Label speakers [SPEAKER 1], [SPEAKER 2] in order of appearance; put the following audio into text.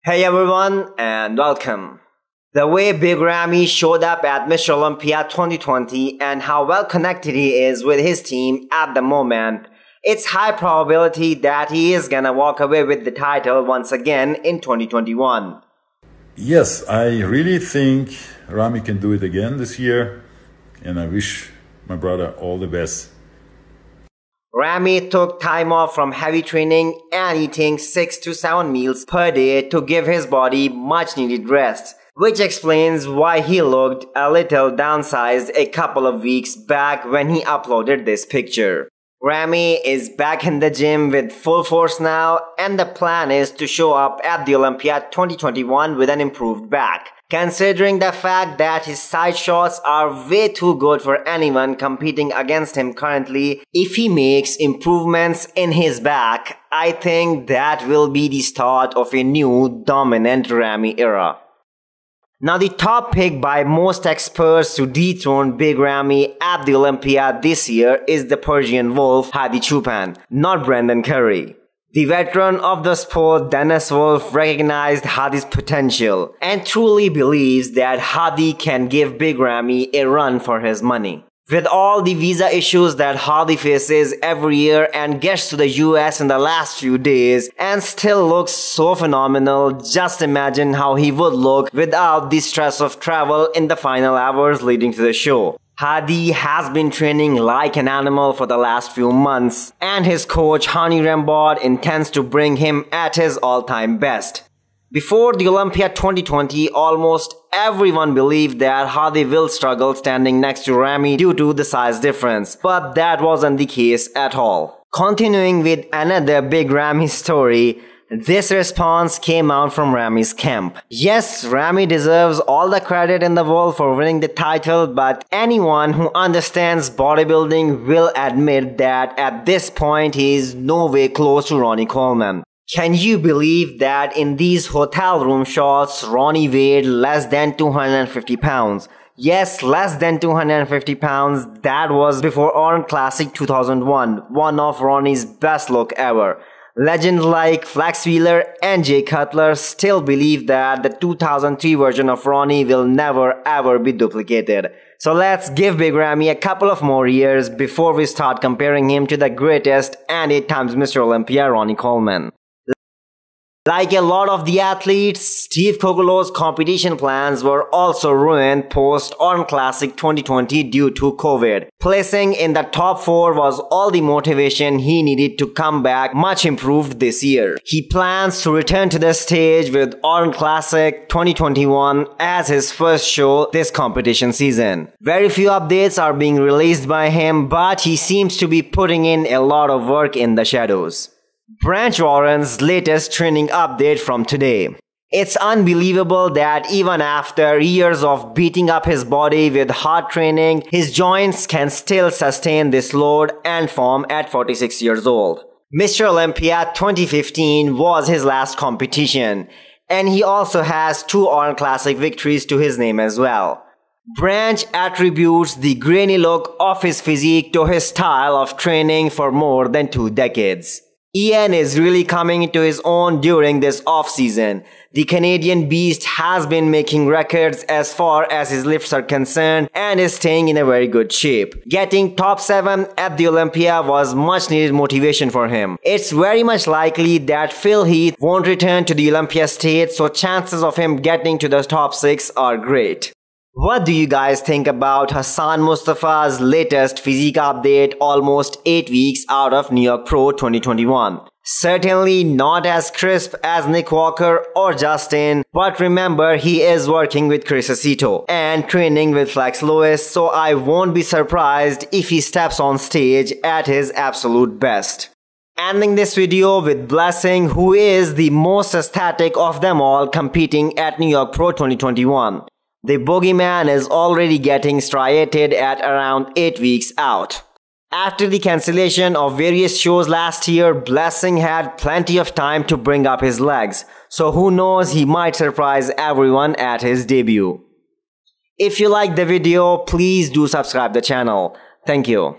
[SPEAKER 1] Hey everyone and welcome. The way Big Ramy showed up at Mr Olympia 2020 and how well connected he is with his team at the moment, it's high probability that he is gonna walk away with the title once again in 2021.
[SPEAKER 2] Yes, I really think Ramy can do it again this year, and I wish my brother all the best.
[SPEAKER 1] Ramy took time off from heavy training and eating 6 to 7 meals per day to give his body much needed rest, which explains why he looked a little downsized a couple of weeks back when he uploaded this picture. Ramy is back in the gym with full force now, and the plan is to show up at the Olympia 2021 with an improved back. Considering the fact that his side shots are way too good for anyone competing against him currently, if he makes improvements in his back, I think that will be the start of a new dominant Ramy era. Now, the top pick by most experts to dethrone Big Ramy at the Olympia this year is the Persian Wolf Hadi Choopan, not Brendan Curry. The veteran of the sport, Dennis Wolf, recognized Hadi's potential and truly believes that Hadi can give Big Ramy a run for his money. With all the visa issues that Hadi faces every year and gets to the US in the last few days and still looks so phenomenal, just imagine how he would look without the stress of travel in the final hours leading to the show. Hadi has been training like an animal for the last few months, and his coach Ronnie Coleman intends to bring him at his all-time best. Before the Olympia 2020, almost everyone believed that Hadi will struggle standing next to Ramy due to the size difference, but that wasn't the case at all. Continuing with another Big Ramy story, this response came out from Ramy's camp. Yes, Ramy deserves all the credit in the world for winning the title, but anyone who understands bodybuilding will admit that at this point he is no way close to Ronnie Coleman. Can you believe that in these hotel room shots, Ronnie weighed less than 250 pounds? Yes, less than 250 pounds. That was before Oran Classic 2001, one of Ronnie's best look ever. Legends like Flex Wheeler and Jay Cutler still believe that the 2003 version of Ronnie will never ever be duplicated. So let's give Big Ramy a couple of more years before we start comparing him to the greatest and 8 times Mr. Olympia Ronnie Coleman. Like a lot of the athletes, Steve Kuclo's competition plans were also ruined post-Oran Classic 2020 due to COVID. Placing in the top 4 was all the motivation he needed to come back much improved this year. He plans to return to the stage with Oran Classic 2021 as his first show this competition season. Very few updates are being released by him, but he seems to be putting in a lot of work in the shadows. Branch Warren's latest training update from today. It's unbelievable that even after years of beating up his body with hard training, his joints can still sustain this load and form at 46 years old. Mr. Olympia 2015 was his last competition, and he also has 2 Oran Classic victories to his name as well. Branch attributes the grainy look of his physique to his style of training for more than 2 decades. Ian is really coming into his own during this off-season. The Canadian beast has been making records as far as his lifts are concerned and is staying in a very good shape. Getting top 7 at the Olympia was much needed motivation for him. It's very much likely that Phil Heath won't return to the Olympia stage, so chances of him getting to the top 6 are great. What do you guys think about Hassan Mustafa's latest physique update almost 8 weeks out of New York Pro 2021? Certainly not as crisp as Nick Walker or Justin, but remember he is working with Chris Aceto and training with Flex Lewis, so I won't be surprised if he steps on stage at his absolute best. Ending this video with Blessing, who is the most aesthetic of them all competing at New York Pro 2021. The boogeyman is already getting striated at around 8 weeks out. After the cancellation of various shows last year, Blessing had plenty of time to bring up his legs, so who knows, he might surprise everyone at his debut. If you liked the video, please do subscribe the channel. Thank you.